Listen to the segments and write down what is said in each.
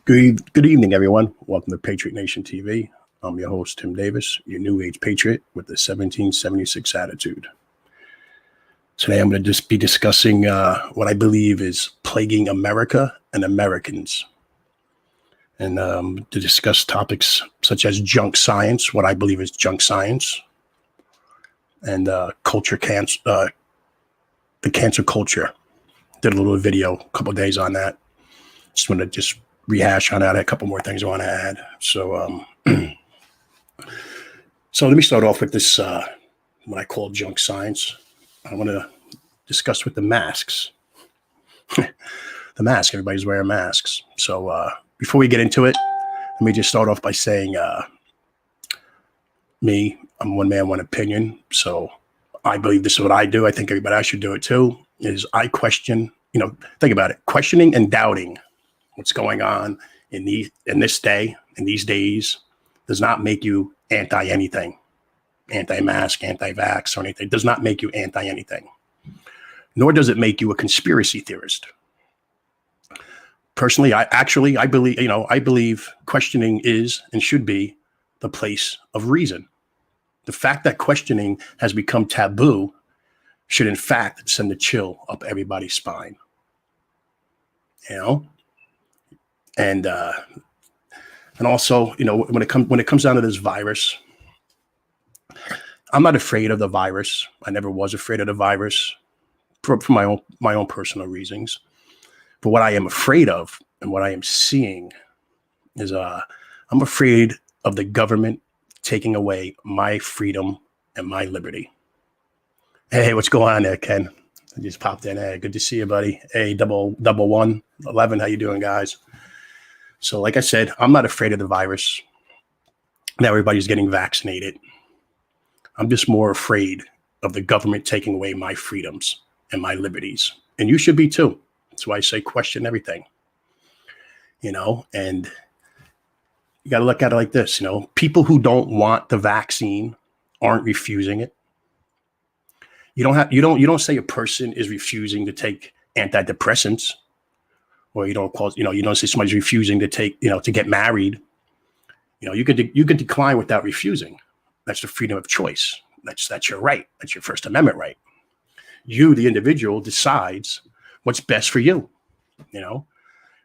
Good evening, everyone. Welcome to Patriot Nation TV. I'm your host, Tim Davis, your New Age Patriot with the 1776 attitude. Today, I'm going to just be discussing what I believe is plaguing America and Americans. And to discuss topics such as junk science, what I believe is junk science, and the cancer culture. Did a little video a couple of days on that. Just want to rehash on that. A couple more things I want to add. So, so let me start off with this, what I call junk science. I want to discuss with the masks. The mask, everybody's wearing masks. So before we get into it, let me just start off by saying, I'm one man, one opinion. So I believe this is what I do. I think everybody else should do it too, is I question, think about it, questioning and doubting what's going on in this day, in these days, does not make you anti-anything, anti-mask, anti-vax, or anything. It does not make you anti-anything. Nor does it make you a conspiracy theorist. Personally, I believe questioning is and should be the place of reason. The fact that questioning has become taboo should, in fact, send a chill up everybody's spine. And also, when it comes down to this virus, I'm not afraid of the virus. I never was afraid of the virus for my own personal reasons. But what I am afraid of and what I am seeing is I'm afraid of the government taking away my freedom and my liberty. Hey, what's going on there, Ken? I just popped in. Hey, good to see you, buddy. Hey, double 111. How you doing, guys? So like I said, I'm not afraid of the virus. Now everybody's getting vaccinated. I'm just more afraid of the government taking away my freedoms and my liberties. And you should be too. That's why I say question everything. And you got to look at it like this, people who don't want the vaccine aren't refusing it. You don't say a person is refusing to take antidepressants. Or you don't say somebody's refusing to take, to get married. You could decline without refusing. That's the freedom of choice. That's your right. That's your First Amendment right. You, the individual, decides what's best for you.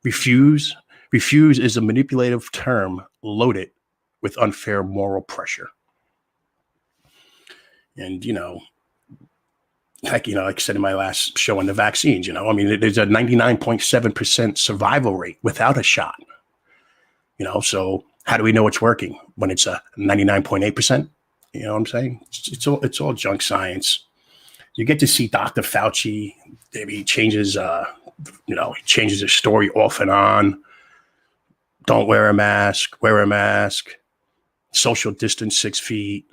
Refuse is a manipulative term loaded with unfair moral pressure. And like I said in my last show on the vaccines, there's a 99.7% survival rate without a shot. So how do we know it's working when it's a 99.8%? You know what I'm saying? It's all junk science. You get to see Dr. Fauci. He changes, he changes his story off and on. Don't wear a mask, wear a mask, social distance 6 feet.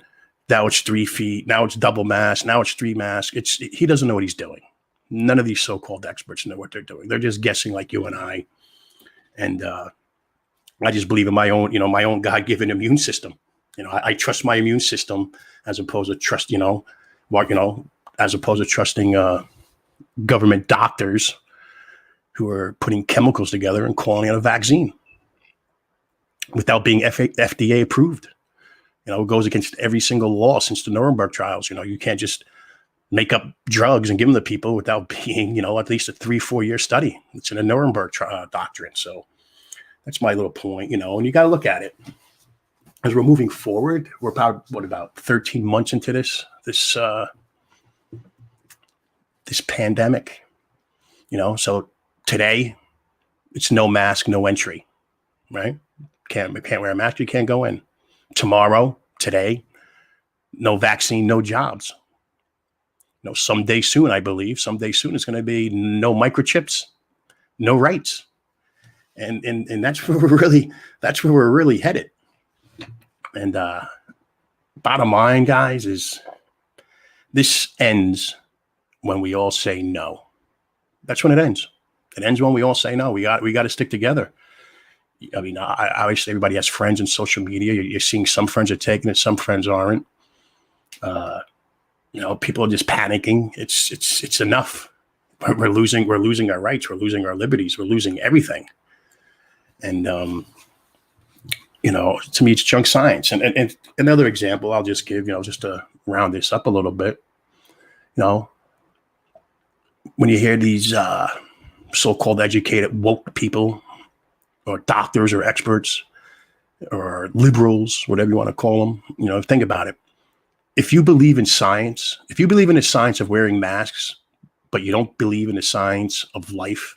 Now it's 3 feet. Now it's double mask. Now it's 3 masks. He doesn't know what he's doing. None of these so-called experts know what they're doing. They're just guessing like you and I. And I just believe in my own God-given immune system. I trust my immune system as opposed to trusting government doctors who are putting chemicals together and calling it a vaccine without being FDA approved. It goes against every single law since the Nuremberg trials. You can't just make up drugs and give them to people without being, at least a 3-4 year study. It's in a Nuremberg doctrine. So that's my little point, and you got to look at it. As we're moving forward, we're about 13 months into this pandemic, so today it's no mask, no entry, right? Can't wear a mask. You can't go in. Today, no vaccine, no jobs. Someday soon, I believe, it's going to be no microchips, no rights. And that's where we're really headed. And bottom line, guys, is this ends when we all say no. That's when it ends. It ends when we all say no. We got to stick together. Obviously, everybody has friends in social media. You're seeing some friends are taking it, some friends aren't. People are just panicking. It's enough. We're losing our rights. We're losing our liberties. We're losing everything. And, to me, it's junk science. And another example I'll just give, just to round this up a little bit, when you hear these so-called educated woke people or doctors or experts or liberals, whatever you want to call them, think about it. If you believe in science, if you believe in the science of wearing masks, but you don't believe in the science of life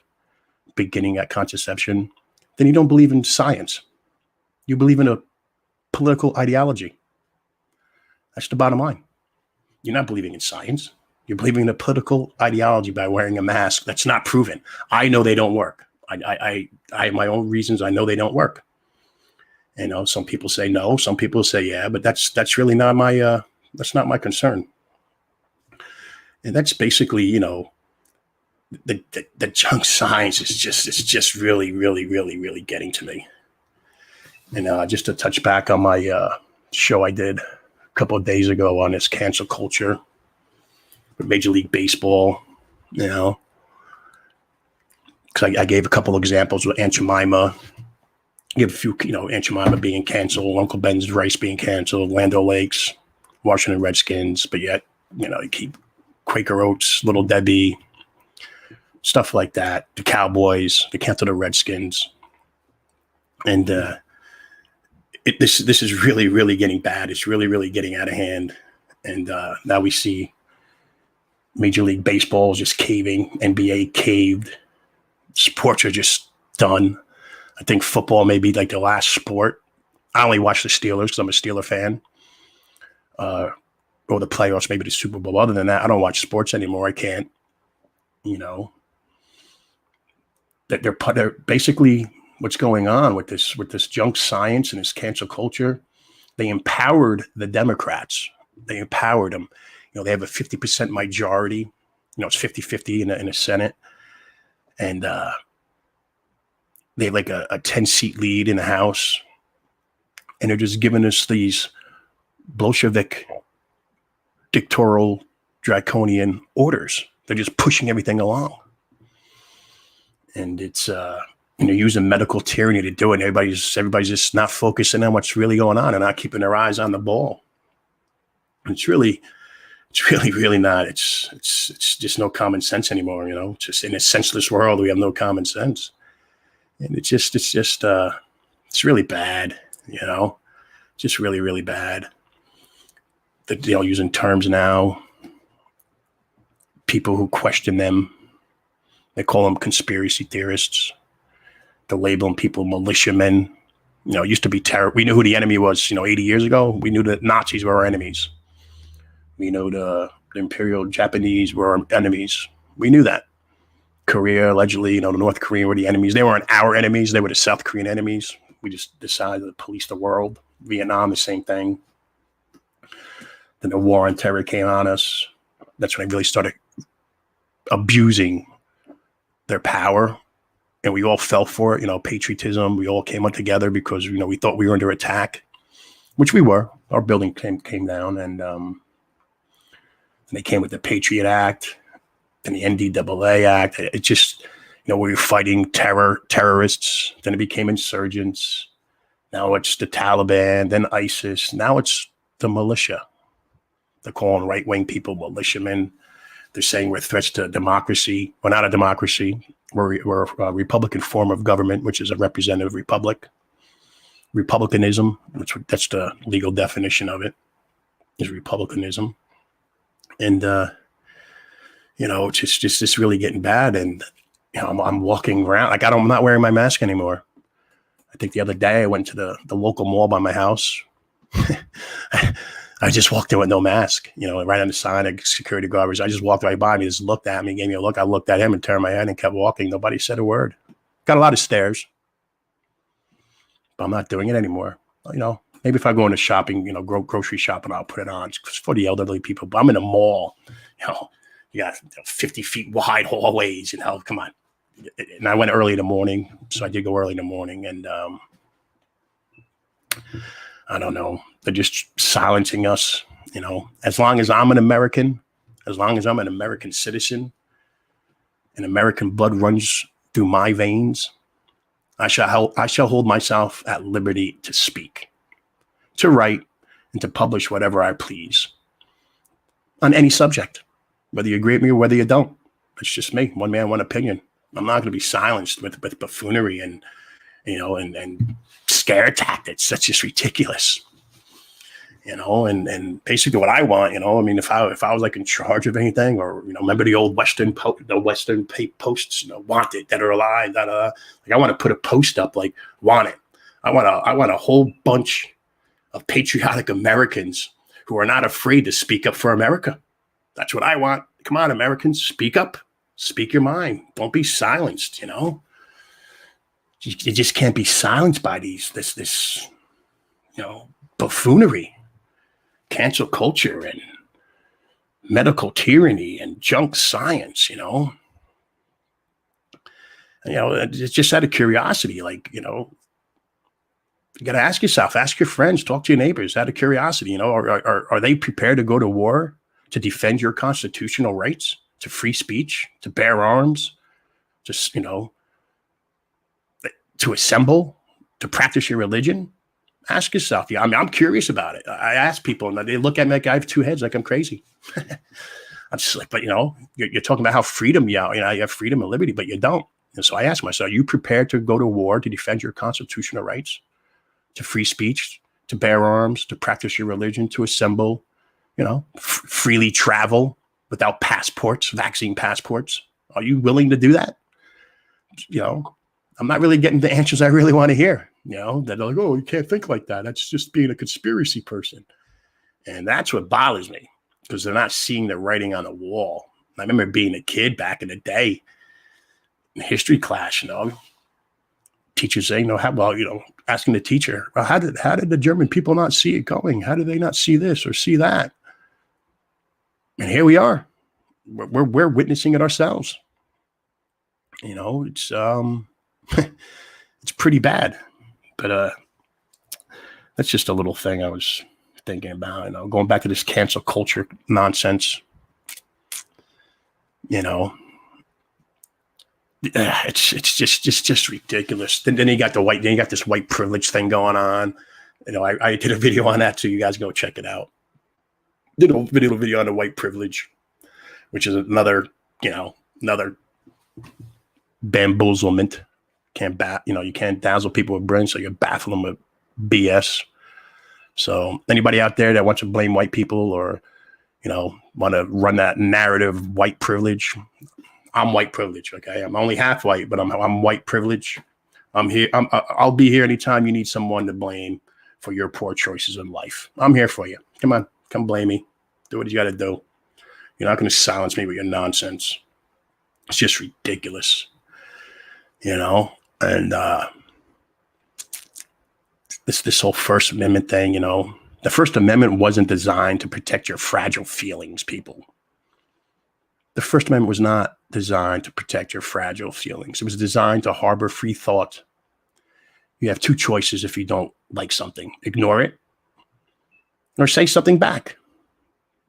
beginning at contraception, then you don't believe in science. You believe in a political ideology. That's the bottom line. You're not believing in science. You're believing in a political ideology by wearing a mask that's not proven. I know they don't work. I have my own reasons. I know they don't work. Some people say no. Some people say yeah, but that's really not my that's not my concern. And that's basically, the junk science is just really, really, really, really getting to me. And just to touch back on my show I did a couple of days ago on this cancel culture with Major League Baseball, because I gave a couple of examples with Aunt Jemima. Give a few, Aunt Jemima being canceled, Uncle Ben's rice being canceled, Land O'Lakes, Washington Redskins, but yet, you keep Quaker Oats, Little Debbie, stuff like that. The Cowboys, they canceled the Redskins. And this is really, really getting bad. It's really, really getting out of hand. And now we see Major League Baseball is just caving. NBA caved. Sports are just done. I think football may be like the last sport. I only watch the Steelers because I'm a Steeler fan. Or the playoffs, maybe the Super Bowl. Other than that, I don't watch sports anymore. I can't. That they're basically what's going on with this junk science and this cancel culture. They empowered the Democrats. They empowered them. They have a 50% majority. It's 50-50 in the Senate. And they have like a 10-seat lead in the House. And they're just giving us these Bolshevik, dictatorial, draconian orders. They're just pushing everything along. And it's, using medical tyranny to do it. And everybody's just not focusing on what's really going on and not keeping their eyes on the ball. It's really, really not. It's just no common sense anymore. Just in a senseless world, we have no common sense. And it's really bad, just really, really bad. That using terms now, people who question them, they call them conspiracy theorists. They're labeling people militiamen. It used to be terror. We knew who the enemy was, 80 years ago. We knew that Nazis were our enemies. We know the Imperial Japanese were our enemies. We knew that. Korea, allegedly, the North Korean were the enemies. They weren't our enemies. They were the South Korean enemies. We just decided to police the world. Vietnam, the same thing. Then the war on terror came on us. That's when I really started abusing their power. And we all fell for it, patriotism. We all came up together because, we thought we were under attack, which we were. Our building came down, and they came with the Patriot Act and the NDAA Act. It just, we were fighting terrorists. Then it became insurgents. Now it's the Taliban, then ISIS. Now it's the militia. They're calling right-wing people militiamen. They're saying we're threats to democracy. We're not a democracy. We're a Republican form of government, which is a representative republic. Republicanism, that's the legal definition of it, is republicanism. And, it's just really getting bad. And, I'm walking around. Like, I'm not wearing my mask anymore. I think the other day I went to the local mall by my house. I just walked in with no mask, right on the sign, a security guard. I just walked right by me, just looked at me, gave me a look. I looked at him and turned my head and kept walking. Nobody said a word. Got a lot of stares, but I'm not doing it anymore. Maybe if I go into shopping, grocery shopping, I'll put it on. It's for the elderly people. But I'm in a mall, you got 50 feet wide hallways, come on. And I went early in the morning, so I did go early in the morning, and I don't know. They're just silencing us, As long as I'm an American, as long as I'm an American citizen, and American blood runs through my veins, I shall hold myself at liberty to speak, to write, and to publish whatever I please on any subject, whether you agree with me or whether you don't. It's just me, one man, one opinion. I'm not going to be silenced with buffoonery and scare tactics. That's just ridiculous. And basically what I want, I mean, if I was like in charge of anything, or, remember the old Western posts, wanted, dead or alive, like I want to put a post up like wanted. I want a whole bunch of patriotic Americans who are not afraid to speak up for America. That's what I want. Come on, Americans, speak up, speak your mind. Don't be silenced. You just can't be silenced by this buffoonery. Cancel culture and medical tyranny and junk science, it's just out of curiosity. Like, you got to ask yourself, ask your friends, talk to your neighbors out of curiosity. Are they prepared to go to war to defend your constitutional rights, to free speech, to bear arms, just, to assemble, to practice your religion? Ask yourself. Yeah, I mean, I'm curious about it. I ask people, and they look at me like I have two heads, like I'm crazy. I'm just like, but you're talking about how freedom, you have freedom and liberty, but you don't. And so I ask myself, are you prepared to go to war to defend your constitutional rights, to free speech, to bear arms, to practice your religion, to assemble, freely travel without passports, vaccine passports? Are you willing to do that? I'm not really getting the answers I really want to hear. That they're like, oh, you can't think like that. That's just being a conspiracy person. And that's what bothers me, because they're not seeing the writing on the wall. I remember being a kid back in the day in history class, teachers saying, asking the teacher, well, how did the German people not see it going? How did they not see this or see that? And here we are. We're witnessing it ourselves. It's it's pretty bad. But that's just a little thing I was thinking about, going back to this cancel culture nonsense. It's just ridiculous. Then you got this white privilege thing going on. I did a video on that, so you guys go check it out. Did a video on the white privilege, which is another bamboozlement. You can't dazzle people with brains, so you baffle them with BS. So anybody out there that wants to blame white people or, want to run that narrative of white privilege, I'm white privilege. Okay. I'm only half white, but I'm white privilege. I'm here. I'll be here anytime you need someone to blame for your poor choices in life. I'm here for you. Come on, come blame me. Do what you got to do. You're not going to silence me with your nonsense. It's just ridiculous. And this whole First Amendment thing, the First Amendment wasn't designed to protect your fragile feelings, people. The First Amendment was not designed to protect your fragile feelings. It was designed to harbor free thought. You have two choices if you don't like something. Ignore it or say something back.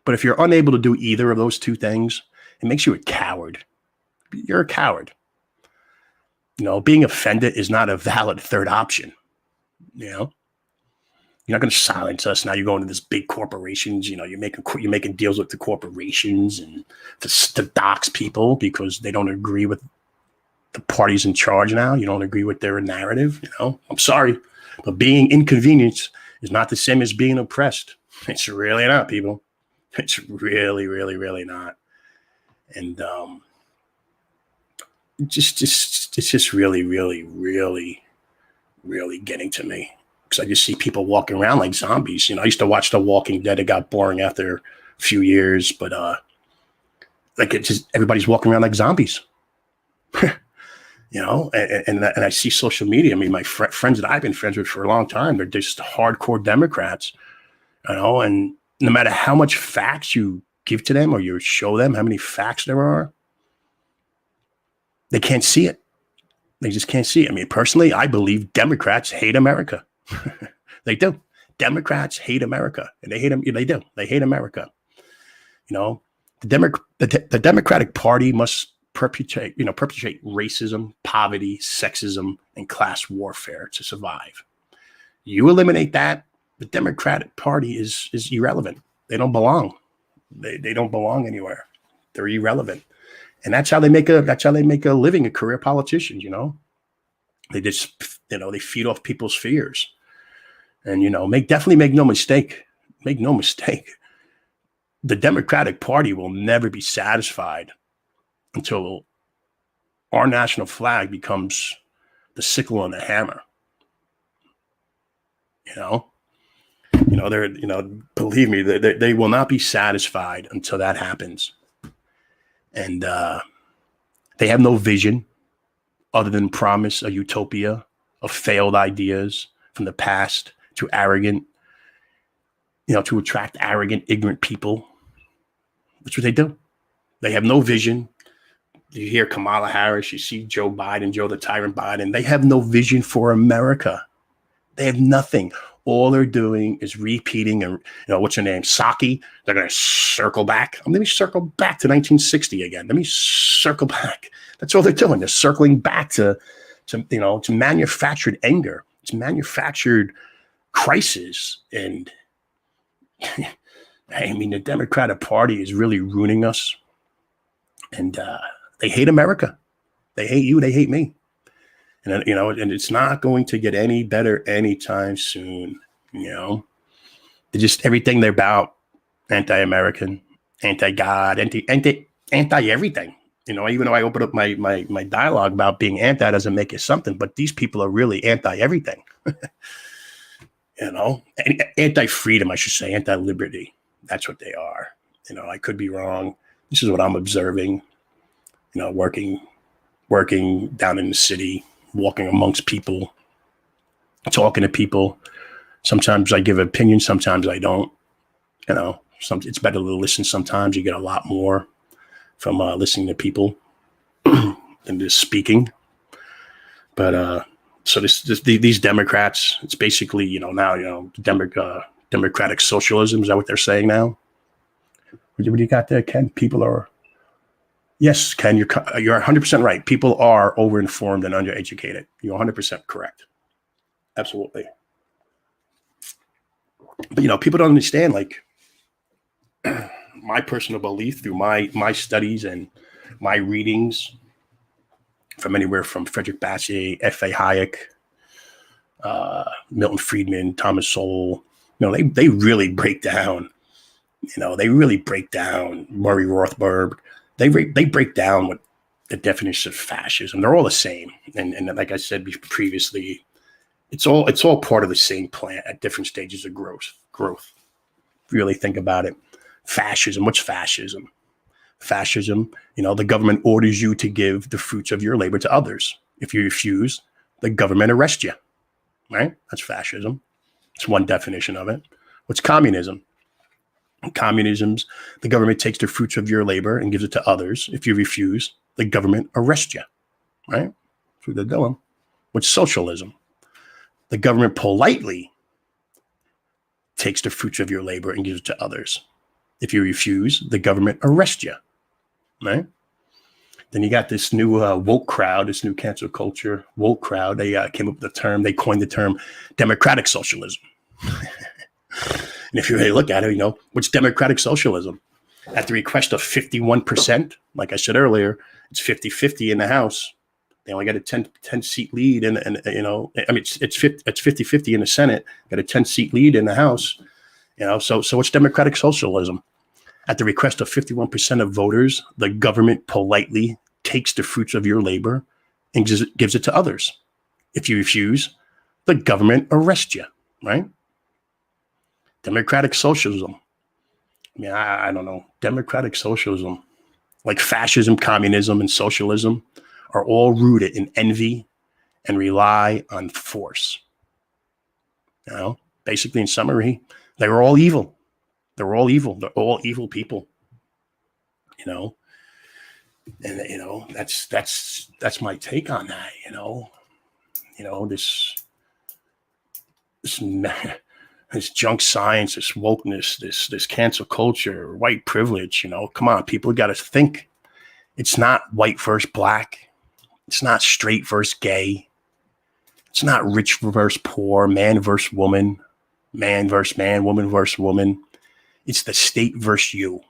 But if you're unable to do either of those two things, it makes you a coward. You're a coward. Being offended is not a valid third option. You're not going to silence us. Now you're going to these big corporations. You're making deals with the corporations and to dox people because they don't agree with the parties in charge now. You don't agree with their narrative. I'm sorry, but being inconvenienced is not the same as being oppressed. It's really not, people. It's really, really, really not. And it's just really, really, really, really getting to me, because I just see people walking around like zombies. I used to watch The Walking Dead. It got boring after a few years, but everybody's walking around like zombies. And I see social media. I mean, my friends that I've been friends with for a long time, they're just hardcore Democrats, and no matter how much facts you give to them or you show them how many facts there are, they can't see it. They just can't see it. I mean, personally, I believe Democrats hate America. They do. Democrats hate America, and they hate them. They do. They hate America. The Democratic Party must perpetrate racism, poverty, sexism, and class warfare to survive. You eliminate that, the Democratic Party is irrelevant. They don't belong. They don't belong anywhere. They're irrelevant. And that's how they make a living, a career politicians, They just, they feed off people's fears. And, definitely make no mistake. Make no mistake. The Democratic Party will never be satisfied until our national flag becomes the sickle and the hammer. Believe me, they will not be satisfied until that happens. And they have no vision other than promise a utopia of failed ideas from the past to to attract arrogant, ignorant people. That's what they do. They have no vision. You hear Kamala Harris, you see Joe the Tyrant Biden. They have no vision for America. They have nothing. All they're doing is repeating, and what's her name? Psaki. They're going to circle back. Let me circle back to 1960 again. Let me circle back. That's all they're doing. They're circling back to manufactured anger. It's manufactured crisis. And the Democratic Party is really ruining us. And they hate America. They hate you. They hate me. And, and it's not going to get any better anytime soon. They're just everything they're about, anti-American, anti-God, anti-everything. Even though I open up my dialogue about being anti doesn't make it something, but these people are really anti-everything. Anti-freedom, I should say, anti-liberty. That's what they are. I could be wrong. This is what I'm observing, working down in the city, walking amongst people, talking to people. Sometimes I give an opinion, sometimes I don't. It's better to listen sometimes. You get a lot more from listening to people than just speaking. But so these Democrats, it's basically, now, democratic socialism. Is that what they're saying now? What do you got there, Ken? People are... Yes, Ken, you're 100% right. People are overinformed and undereducated. You're 100% correct. Absolutely. But, people don't understand, my personal belief through my studies and my readings from anywhere from Frederick Bastiat, F.A. Hayek, Milton Friedman, Thomas Sowell. They really break down. They really break down Murray Rothbard. They break down what the definition of fascism. They're all the same, and like I said previously, it's all part of the same plant at different stages of growth. If you really think about it, fascism. What's fascism? Fascism. The government orders you to give the fruits of your labor to others. If you refuse, the government arrests you. Right? That's fascism. It's one definition of it. What's communism? Communism's the government takes the fruits of your labor and gives it to others. If you refuse, the government arrests you. Right? That's what they're doing. What's socialism? The government politely takes the fruits of your labor and gives it to others. If you refuse, the government arrests you. Right? Then you got this new woke crowd, this new cancel culture woke crowd. They came up with the term, they coined the term democratic socialism. And if you really look at it, what's democratic socialism? At the request of 51%, like I said earlier, it's 50-50 in the House. They only got a 10 seat lead, and it's 50-50 in the Senate. Got a 10-seat lead in the House. So what's democratic socialism? At the request of 51% of voters, the government politely takes the fruits of your labor and gives it to others. If you refuse, the government arrests you. Right? Democratic socialism. I don't know. Democratic socialism, like fascism, communism, and socialism, are all rooted in envy and rely on force. Basically, in summary, they were all evil. They're all evil. They're all evil people. And that's my take on that. This junk science, this wokeness, this cancel culture, white privilege. Come on, people got to think. It's not white versus black. It's not straight versus gay. It's not rich versus poor, man versus woman, man versus man, woman versus woman. It's the state versus you.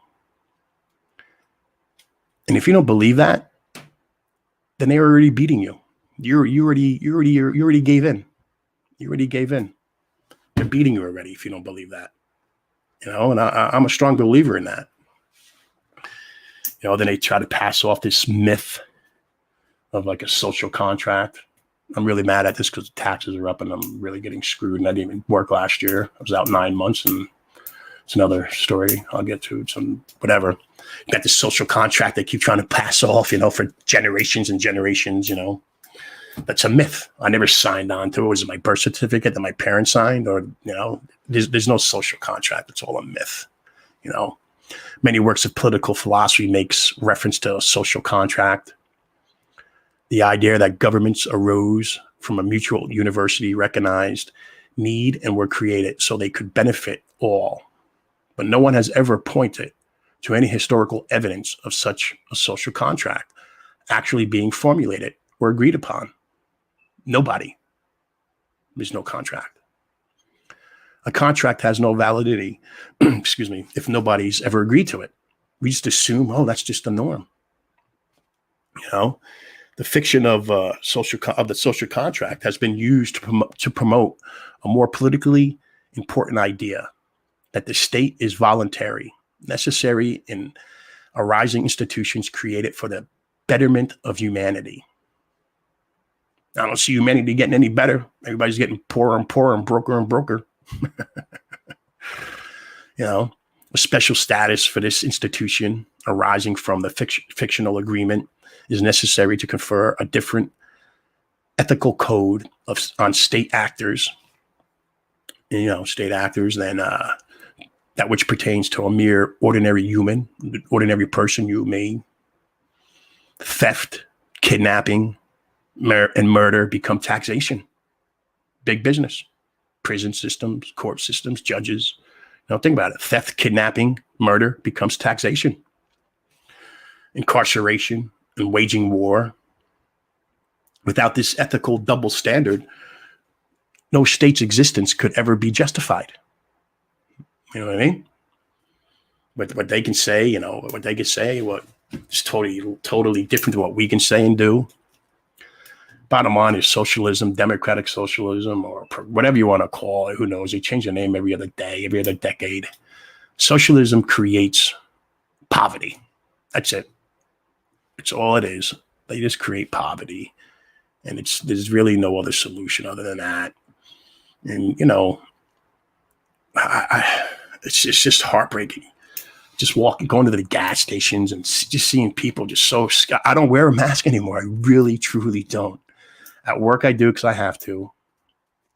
And if you don't believe that, then they're already beating you. You already gave in. You already gave in. They're beating you already if you don't believe that. And I'm a strong believer in that. Then they try to pass off this myth of like a social contract. I'm really mad at this because the taxes are up and I'm really getting screwed. And I didn't even work last year. I was out 9 months, and it's another story I'll get to. Some whatever. You got this social contract they keep trying to pass off, for generations and generations, That's a myth. I never signed on to it. Was it my birth certificate that my parents signed? Or, there's no social contract. It's all a myth, Many works of political philosophy makes reference to a social contract. The idea that governments arose from a mutual universally recognized need and were created so they could benefit all. But no one has ever pointed to any historical evidence of such a social contract actually being formulated or agreed upon. Nobody. There's no contract. A contract has no validity, if nobody's ever agreed to it. We just assume, that's just the norm. The fiction of the social contract has been used to promote a more politically important idea that the state is voluntary, necessary in arising institutions created for the betterment of humanity. I don't see humanity getting any better. Everybody's getting poorer and poorer and broker. A special status for this institution arising from the fictional agreement is necessary to confer a different ethical code on state actors, than that which pertains to a mere ordinary human, ordinary person, you, me. Theft, kidnapping, and murder become taxation. Big business. Prison systems, court systems, judges. Think about it. Theft, kidnapping, murder becomes taxation. Incarceration and waging war. Without this ethical double standard, no state's existence could ever be justified. You know what I mean? What they can say, what is totally different than what we can say and do. Bottom line is socialism, democratic socialism, or whatever you want to call it. Who knows? They change the name every other day, every other decade. Socialism creates poverty. That's it. It's all it is. They just create poverty. And there's really no other solution other than that. And, it's just heartbreaking. Just going to the gas stations and just seeing people just so, I don't wear a mask anymore. I really, truly don't. At work, I do because I have to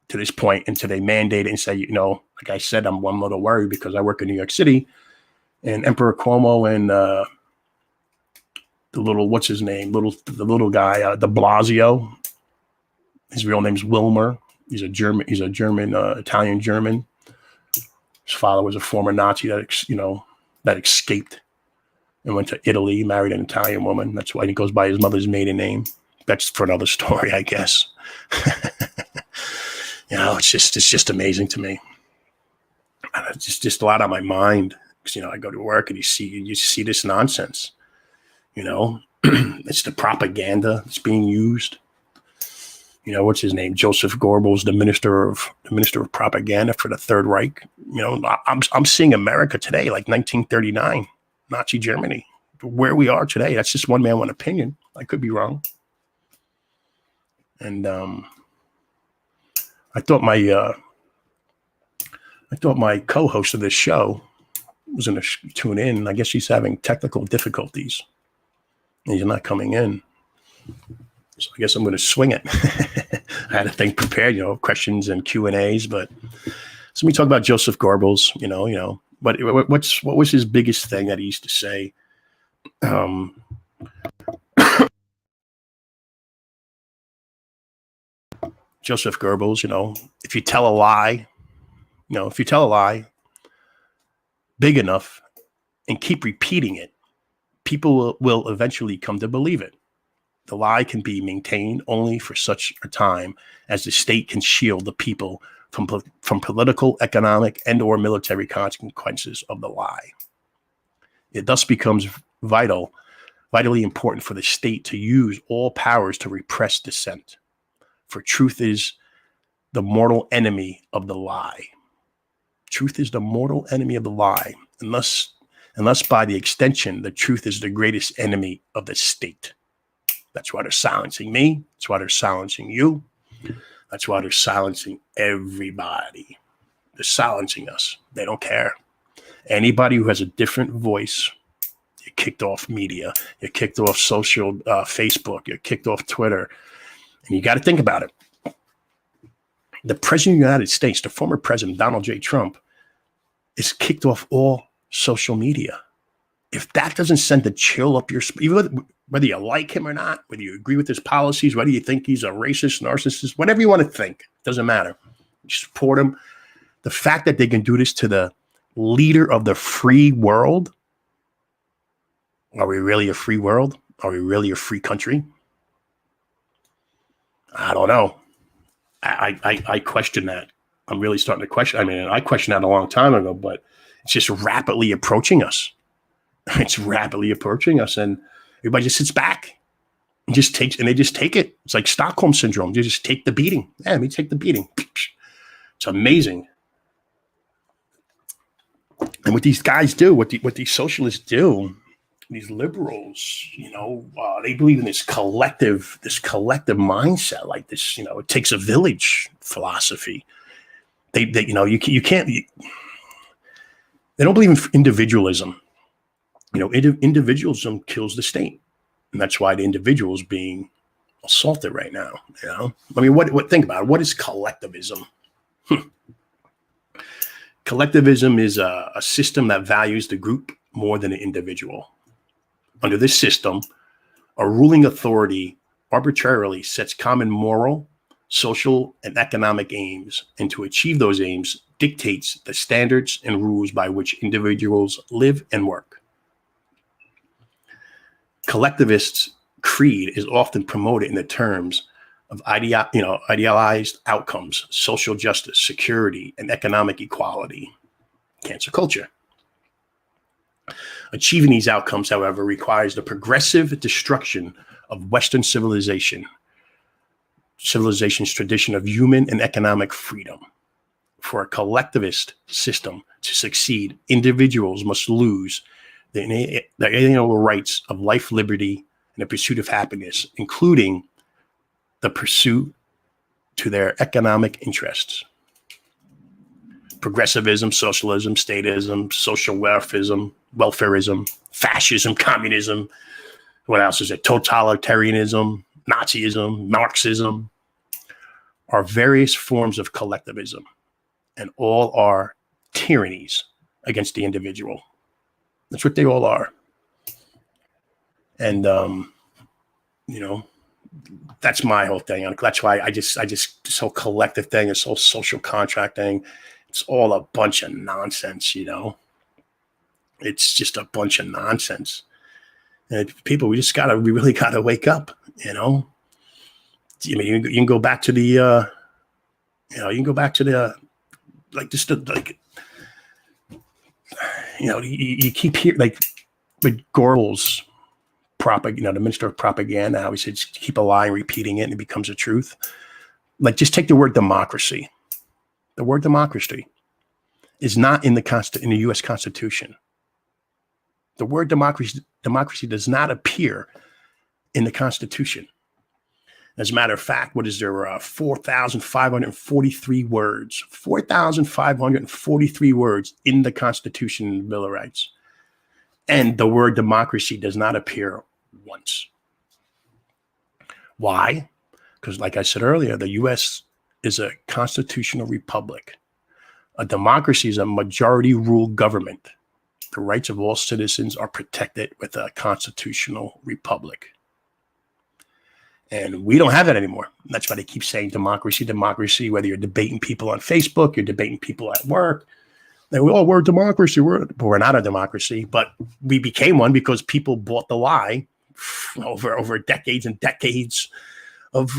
this point, until they mandate it and say, like I said, I'm one little worried because I work in New York City, and Emperor Cuomo and the little, what's his name? The little guy, de Blasio. His real name's Wilmer. He's a German, Italian German. His father was a former Nazi that escaped and went to Italy, married an Italian woman. That's why he goes by his mother's maiden name. That's for another story, I guess. It's just amazing to me. It's just a lot on my mind. Because, I go to work and you see this nonsense. It's the propaganda that's being used. What's his name? Joseph Goebbels, the minister of propaganda for the Third Reich. I'm seeing America today like 1939, Nazi Germany. Where we are today, that's just one man, one opinion. I could be wrong. And I thought my co-host of this show was going to tune in. I guess he's having technical difficulties. He's not coming in. So I guess I'm going to swing it. I had a thing prepared, questions and Q&As. But so let me talk about Joseph Goebbels. What was his biggest thing that he used to say? Joseph Goebbels, if you tell a lie big enough and keep repeating it people will eventually come to believe it. The lie can be maintained only for such a time as the state can shield the people from political, economic, and or military consequences of the lie. It thus becomes vitally important for the state to use all powers to repress dissent. For truth is the mortal enemy of the lie. Truth is the mortal enemy of the lie. Unless by the extension, the truth is the greatest enemy of the state. That's why they're silencing me. That's why they're silencing you. That's why they're silencing everybody. They're silencing us. They don't care. Anybody who has a different voice, you're kicked off media. You're kicked off social Facebook. You're kicked off Twitter. And you got to think about it. The president of the United States, the former president, Donald J. Trump, is kicked off all social media. If that doesn't send a chill up your spine, whether you like him or not, whether you agree with his policies, whether you think he's a racist, narcissist, whatever you want to think, doesn't matter. You support him. The fact that they can do this to the leader of the free world, are we really a free world? Are we really a free country? I don't know. I question that. I'm really starting to question. I mean, I questioned that a long time ago, but it's just rapidly approaching us. It's rapidly approaching us, and everybody just sits back and they just take it. It's like Stockholm syndrome. They just take the beating. Yeah, let me take the beating. It's amazing. And what these guys do, what these socialists do, these liberals, they believe in this collective mindset, like this, it takes a village philosophy. They you can't. They don't believe in individualism. Individualism kills the state, and that's why the individual is being assaulted right now. I mean, what? Think about it. What is collectivism? Collectivism is a system that values the group more than the individual. Under this system, a ruling authority arbitrarily sets common moral, social, and economic aims, and to achieve those aims dictates the standards and rules by which individuals live and work. Collectivists' creed is often promoted in the terms of idealized outcomes, social justice, security, and economic equality. Cancel culture. Achieving these outcomes, however, requires the progressive destruction of Western civilization's tradition of human and economic freedom. For a collectivist system to succeed, individuals must lose the inalienable rights of life, liberty, and the pursuit of happiness, including the pursuit to their economic interests. Progressivism, socialism, statism, social welfarism, fascism, communism. What else is it? Totalitarianism, Nazism, Marxism are various forms of collectivism, and all are tyrannies against the individual. That's what they all are. And, that's my whole thing. That's why I just this whole collective thing, this whole social contract thing, it's all a bunch of nonsense, It's just a bunch of nonsense. And people, we really gotta wake up, I mean, you can go back to the, you keep hearing, like, with Goebbels, the minister of propaganda, how he said, just keep a lie and repeating it and it becomes a truth. Like, just take the word democracy. The word democracy is not in the U.S. Constitution. The word democracy does not appear in the Constitution. As a matter of fact, what is there? 4,543 words. 4,543 words in the Constitution and Bill of Rights. And the word democracy does not appear once. Why? Because, like I said earlier, the U.S. is a constitutional republic. A democracy is a majority rule government. The rights of all citizens are protected with a constitutional republic. And we don't have that anymore. That's why they keep saying democracy, democracy, whether you're debating people on Facebook, you're debating people at work, we're a democracy. We're not a democracy, but we became one because people bought the lie over decades and decades of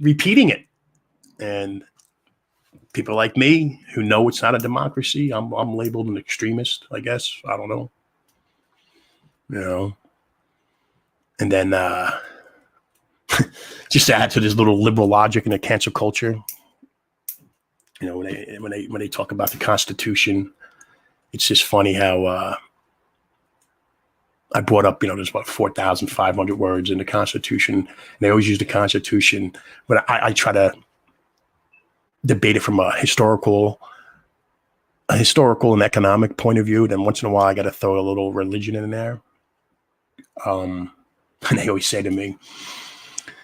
repeating it. And people like me who know it's not a democracy, I'm labeled an extremist, I guess. I don't know. And then just to add to this little liberal logic in the cancel culture, when they talk about the Constitution, it's just funny how I brought up, there's about 4,500 words in the Constitution, and they always use the Constitution, but I try to debate it from a historical and economic point of view. Then once in a while, I got to throw a little religion in there. And they always say to me,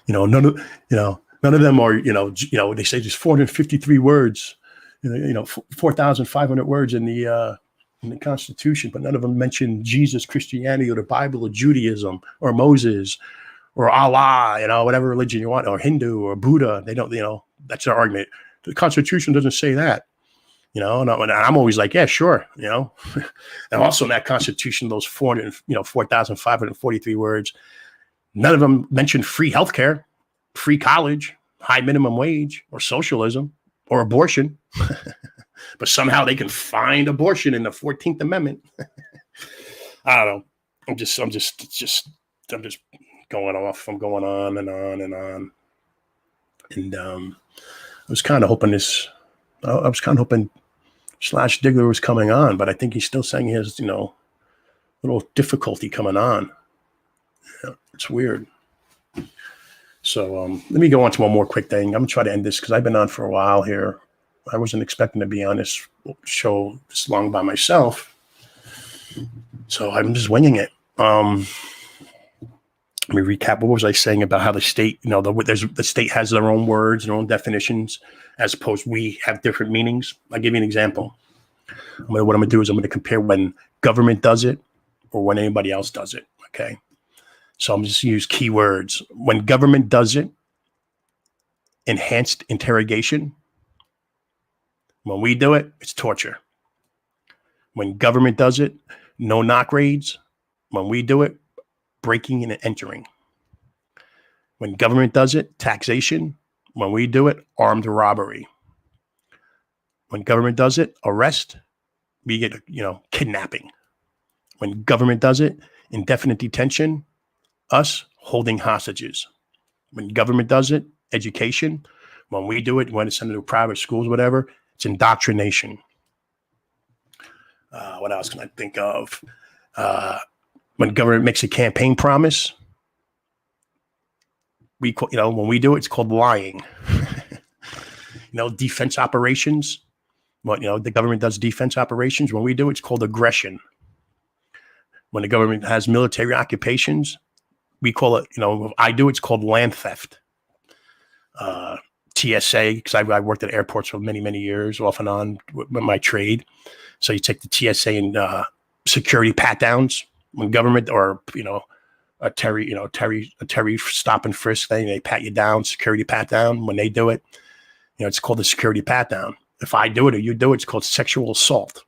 none of them are, they say there's 453 words, 4,500 words in the Constitution, but none of them mention Jesus, Christianity, or the Bible, or Judaism, or Moses, or Allah, whatever religion you want, or Hindu, or Buddha. They don't, that's their argument. The Constitution doesn't say that, and I'm always like, yeah, sure, And also in that Constitution, those 4,543 words, none of them mention free healthcare, free college, high minimum wage, or socialism, or abortion. But somehow they can find abortion in the 14th Amendment. I don't know. I'm just going off. I'm going on and on and on. And I was kind of hoping Slash Diggler was coming on, but I think he's still saying he has, little difficulty coming on. It's weird. So let me go on to one more quick thing. I'm gonna try to end this because I've been on for a while here. I wasn't expecting to be on this show this long by myself, so I'm just winging it. Let me recap. What was I saying about how the state, the state has their own words, their own definitions, as opposed we have different meanings. I'll give you an example. What I'm going to do is I'm going to compare when government does it or when anybody else does it. Okay. So I'm just use keywords. When government does it, enhanced interrogation. When we do it, it's torture. When government does it, no knock raids. When we do it, breaking and entering. When government does it, taxation. When we do it, armed robbery. When government does it, arrest. We get, kidnapping. When government does it, indefinite detention. Us holding hostages. When government does it, education. When we do it, when it's sent to private schools, whatever, it's indoctrination. What else can I think of? When government makes a campaign promise, when we do it, it's called lying. Defense operations. The government does defense operations. When we do it, it's called aggression. When the government has military occupations, we call it, if I do, it's called land theft. TSA, because I worked at airports for many, many years, off and on with my trade. So you take the TSA and security pat downs when government or, a Terry stop and frisk thing, they pat you down, security pat down. When they do it, it's called the security pat down. If I do it or you do it, it's called sexual assault.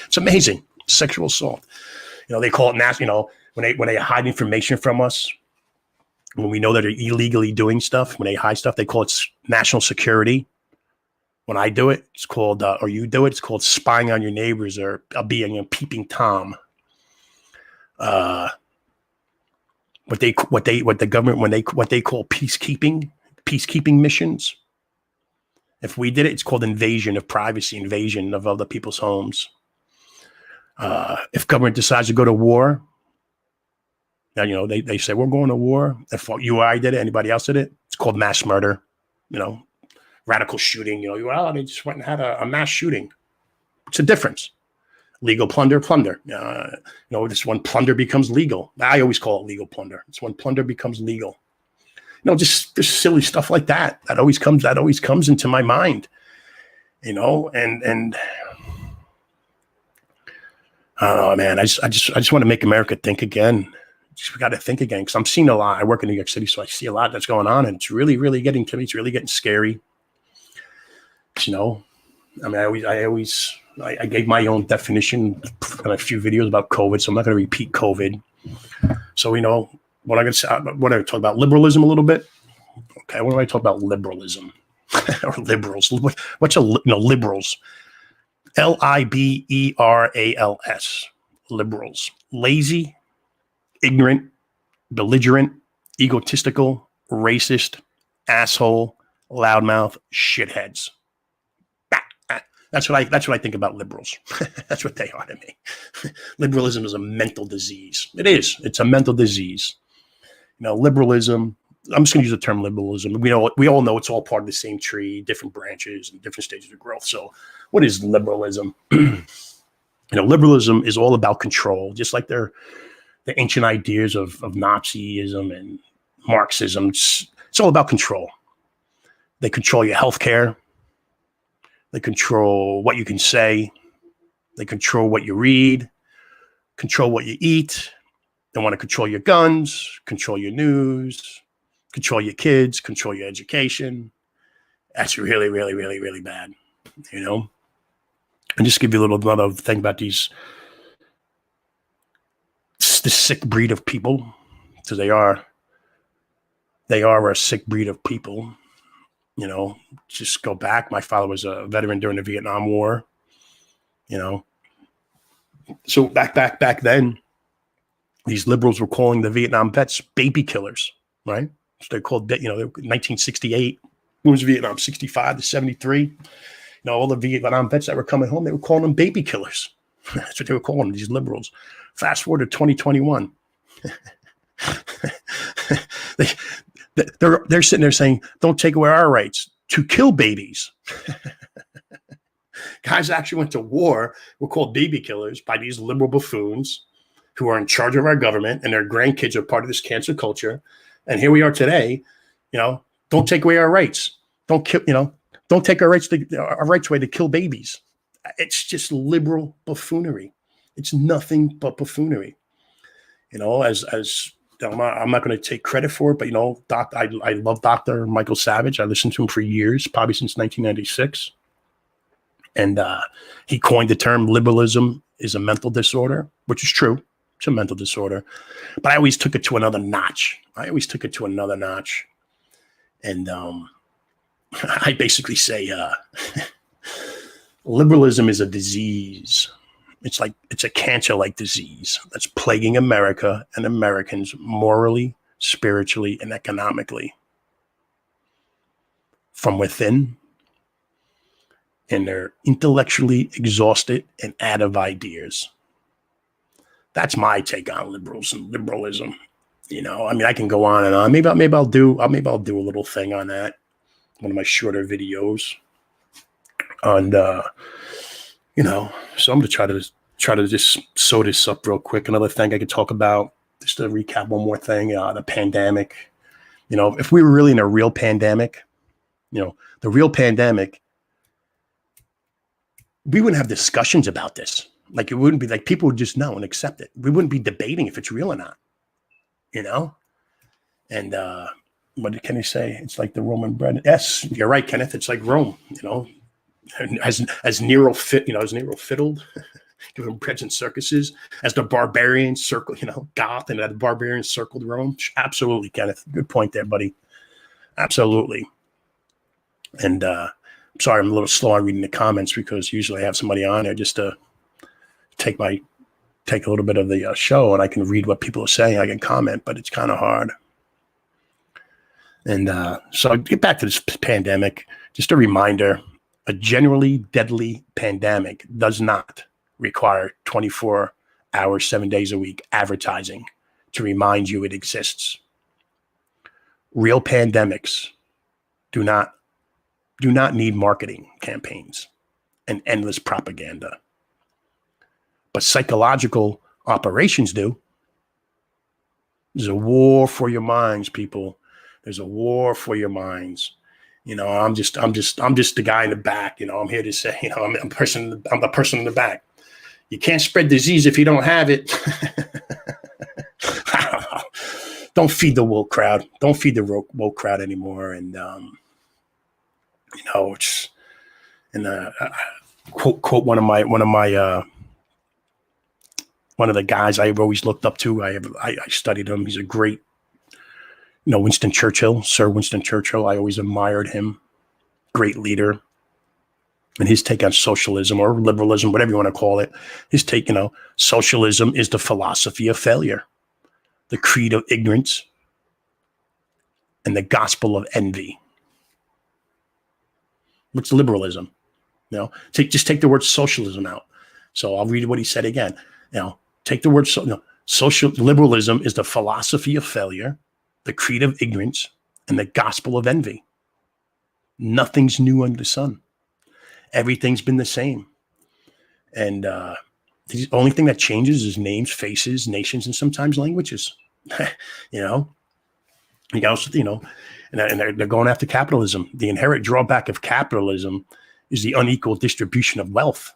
It's amazing. Sexual assault. They call it when they hide information from us, when we know that they're illegally doing stuff, when they hide stuff, they call it national security. When I do it, it's called, or you do it, it's called spying on your neighbors or being a peeping Tom. What the government, what they call peacekeeping missions. If we did it, it's called invasion of privacy, invasion of other people's homes. If government decides to go to war, now, they say we're going to war. If you or I did it, anybody else did it, it's called mass murder. Radical shooting. They just went and had a mass shooting. It's a difference. Legal plunder. This when plunder becomes legal. I always call it legal plunder. It's when plunder becomes legal. Just silly stuff like that. That always comes into my mind. And I don't know, man. I just want to make America think again. We got to think again because I'm seeing a lot. I work in New York City, so I see a lot that's going on, and it's really, really getting to me. It's really getting scary. You know, I mean, I gave my own definition in a few videos about COVID, so I'm not going to repeat COVID. So, you know, what I'm going to say, what I talk about liberalism a little bit. Okay, what do I talk about liberalism or liberals? What's liberals? Liberals. Liberals. Lazy, ignorant, belligerent, egotistical, racist, asshole, loudmouth, shitheads. That's what I think about liberals. That's what they are to me. Liberalism is a mental disease. It is. It's a mental disease. You know, liberalism. I'm just going to use the term liberalism. We all know it's all part of the same tree, different branches and different stages of growth. So, what is liberalism? You know, liberalism is all about control, just like the ancient ideas of Nazism and Marxism. It's all about control. They control your healthcare. They control what you can say. They control what you read, control what you eat. They want to control your guns, control your news, control your kids, control your education. That's really, really, really, really bad, you know? And just give you another thing about this sick breed of people, because they are a sick breed of people. You know, just go back. My father was a veteran during the Vietnam War, you know. So back then, these liberals were calling the Vietnam vets baby killers, right? So they're called, you know, 1968. When was Vietnam? 65 to 73. You know, all the Vietnam vets that were coming home, they were calling them baby killers. That's what they were calling them, these liberals. Fast forward to 2021. They're sitting there saying, don't take away our rights to kill babies. Guys actually went to war, were called baby killers by these liberal buffoons who are in charge of our government, and their grandkids are part of this cancer culture. And here we are today, you know, don't take away our rights. Don't kill, you know, don't take our rights away to kill babies. It's just liberal buffoonery. It's nothing but buffoonery. You know, as I'm not going to take credit for it, but, you know, I love Dr. Michael Savage. I listened to him for years, probably since 1996. And he coined the term liberalism is a mental disorder, which is true. It's a mental disorder. But I always took it to another notch. And I basically say liberalism is a disease. It's a cancer-like disease that's plaguing America and Americans morally, spiritually, and economically. From within, and they're intellectually exhausted and out of ideas. That's my take on liberals and liberalism. You know, I mean, I can go on and on. Maybe I'll do a little thing on that. One of my shorter videos. And you know, so I'm going to try to just sew this up real quick. Another thing I could talk about, just to recap one more thing, the pandemic. You know, if we were really in a real pandemic, you know, the real pandemic, we wouldn't have discussions about this. Like, it wouldn't be like people would just know and accept it. We wouldn't be debating if it's real or not, you know? And what did Kenny say? It's like the Roman bread. Yes, you're right, Kenneth. It's like Rome, you know? As Nero fiddled, giving breads and circuses, as the barbarians circled, you know, Goth, and the barbarians circled Rome. Absolutely, Kenneth. Good point there, buddy. Absolutely. And sorry, I'm a little slow on reading the comments because usually I have somebody on there just to take a little bit of the show, and I can read what people are saying. I can comment, but it's kind of hard. And so I get back to this pandemic. Just a reminder. A generally deadly pandemic does not require 24 hours, 7 days a week advertising to remind you it exists. Real pandemics do not need marketing campaigns and endless propaganda. But psychological operations do. There's a war for your minds, people. There's a war for your minds. You know, I'm just the guy in the back. You know, I'm here to say, you know, I'm the person in the back. You can't spread disease if you don't have it. Don't feed the woke crowd. Don't feed the woke crowd anymore. And you know, And quote one of the guys I've always looked up to. I studied him. He's a great, Winston Churchill, Sir Winston Churchill. I always admired him. Great leader. And his take on socialism or liberalism, whatever you want to call it, his take, socialism is the philosophy of failure, the creed of ignorance, and the gospel of envy. What's liberalism? Just take the word socialism out. So I'll read what he said again. Take the word social. Liberalism is the philosophy of failure, the creed of ignorance, and the gospel of envy. Nothing's new under the sun. Everything's been the same. And the only thing that changes is names, faces, nations, and sometimes languages. And they're going after capitalism. The inherent drawback of capitalism is the unequal distribution of wealth.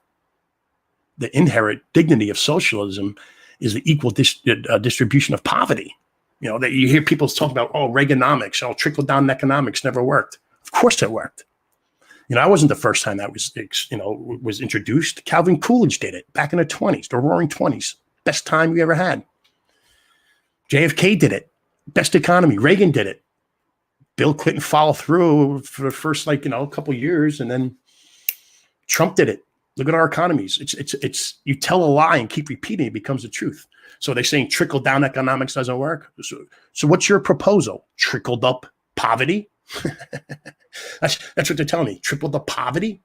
The inherent dignity of socialism is the equal distribution of poverty. That you hear people talk about, Reaganomics, trickle down economics never worked. Of course it worked. I wasn't the first time that was introduced. Calvin Coolidge did it back in the 20s, the roaring 20s. Best time we ever had. JFK did it. Best economy. Reagan did it. Bill Clinton followed through for the first, a couple of years, and then Trump did it. Look at our economies. It's you tell a lie and keep repeating, it becomes the truth. So they're saying trickle down economics doesn't work. So what's your proposal? Trickled up poverty? That's what they're telling me. Tripled up poverty?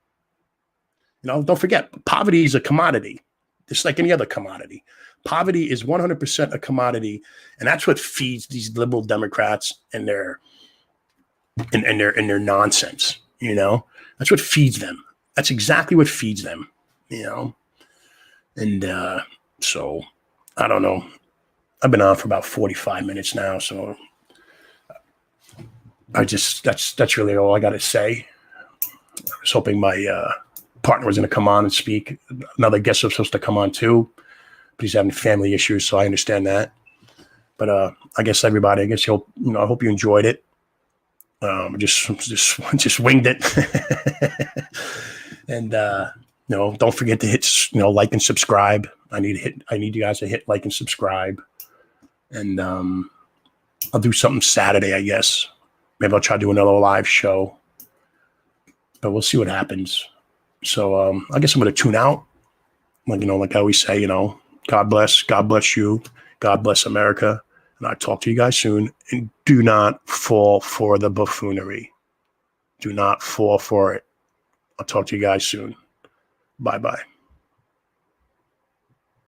Don't forget, poverty is a commodity, just like any other commodity. Poverty is 100% a commodity, and that's what feeds these liberal Democrats and their nonsense. That's what feeds them. That's exactly what feeds them. And so I don't know. I've been on for about 45 minutes now, so that's really all I got to say. I was hoping my partner was going to come on and speak. Another guest was supposed to come on too, but he's having family issues, so I understand that. But I guess everybody, I hope you enjoyed it. Just winged it. And don't forget to hit like and subscribe. I need you guys to hit like and subscribe. And I'll do something Saturday, I guess. Maybe I'll try to do another live show, but we'll see what happens. So I guess I'm going to tune out. Like I always say, God bless you, God bless America, and I'll talk to you guys soon. And do not fall for the buffoonery. Do not fall for it. I'll talk to you guys soon. Bye-bye.